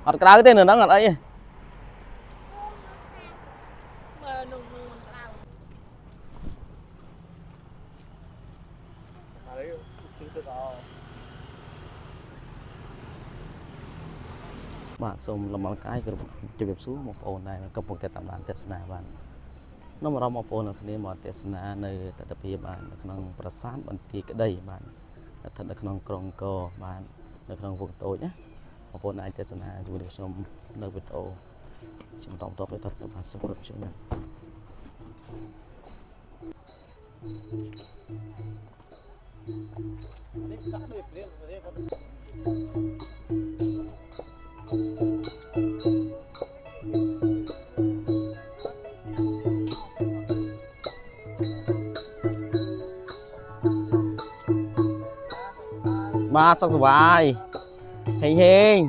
อดกระไรเต้นหนึ่งนั่งอะไรបាទសូមលំអរកាយគ្រប់ជម្រាបសួរបងប្អូនដែលកំពុងតែតាមដានទស្សនាបាននោះមករំបងប្អូននៅគ្នាមកទស្សនានៅទស្សនវិជ្ជាបាននៅក្នុងប្រាសាទបន្ទាយក្តីបានស្ថិតនៅក្នុងក្រុងកោបាននៅក្នុងវងតូចណាបងប្អូនអាចទស្សនាជាមួយនឹងខ្ញុំនៅវីដេអូជាបន្តទៅបាទសូមគោរពជម្រាបបាទសុខសប្បាយហេងហេងទ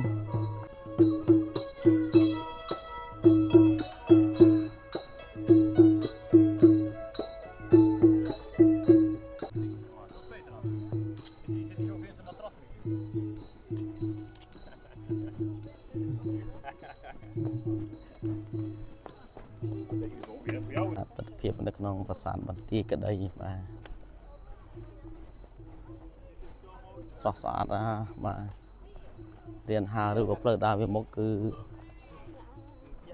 ស្សនភាពនៅក្នុងប្រាសាទបន្ទាយក្តីបាទស្រស់ស្អាតណាបាទរៀនហាឬក៏ផ្លូវដើរវាមុខគឺ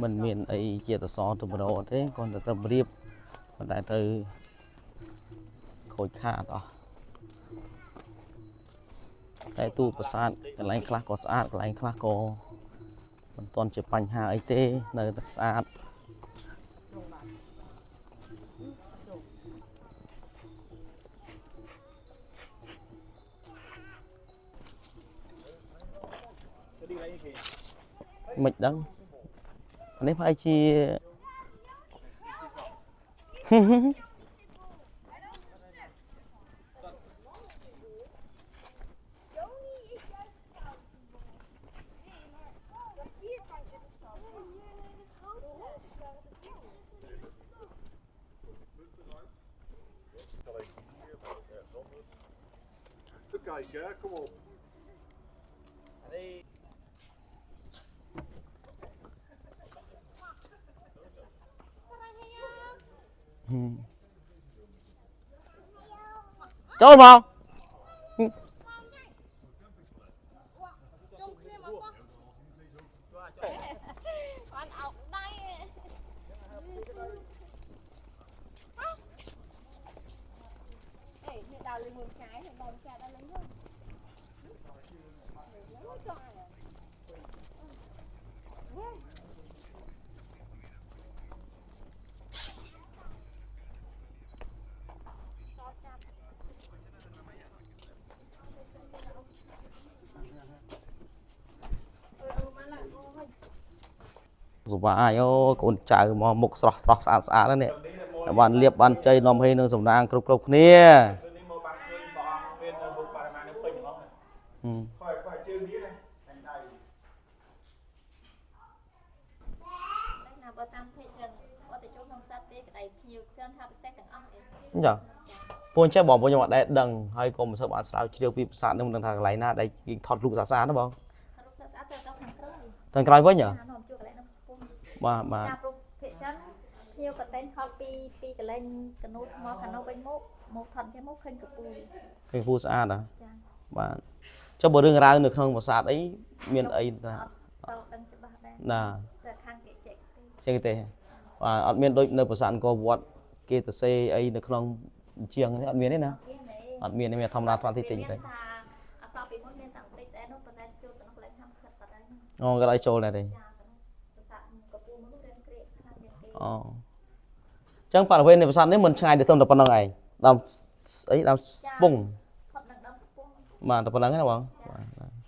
มันមានអីជាតសទៅម្ដងទេគ្រាន់តែទៅរៀបប៉ុន្តែទៅខូចខាតអស់តែទូប្រាសាទកន្លែងខ្លះក៏ស្អាតកន្លែងខ្លះក៏មិនទាន់ជាបញ្ហាអីទេនៅតែស្អាតមិនដឹងនេះប្រហែលជាចូលមកសុបាយអូកូនចៅមកមុខស្រស់ស្រស់ស្អាតស្អាតហ្នឹងនេះបានលៀបបានជ័យនាំហេនឹងសំណាងគ្រប់គ្នាចាពូនចេះបងពូខ្ញុំអត់ដែលដឹងហើយក៏មិនសូវបានស្រាវជ្រាវពីប្រាសាទនឹងមិនដឹងថាកន្លែងណាដែលគេថតរូបសាសាណាបងខាងក្រោយវិញហ៎បាទបាទតាមរូបភាគចិនភ្ញៀវក៏តែងថតពីកន្លែងកណូតថ្មខាងនោះវិញមកថតចេះមកឃើញកពូស្អាតហ៎ចាបាទចុះបើរឿងរ៉ាវនៅក្នុងប្រាសាទអីមានអីណាសូវដឹងច្បាស់ដែរណាខាងគេចេះទេបាទអត់មានដូចនៅប្រាសាទអង្គរវត្តគេទៅសេអីនៅក្នុងជាងនេះអត់មានទេណាអត់មានទេមានធម្មតាផ្លាទីតិចទេអសពីមុនមានតាំងតិចតែនោះប៉ុន្តែចូលទៅក្នុងកន្លែងហាំខិតបាត់ហើយអូក៏ឲ្យចូលដែរទេអូចឹងបរិវេណនៃប្រាសាទនេះមិនឆ្ងាយទៅតែប៉ុណ្្នឹងឯងដើមអីដើមស្ពង់បាទតែប៉ុណ្្នឹងណាបងបាទ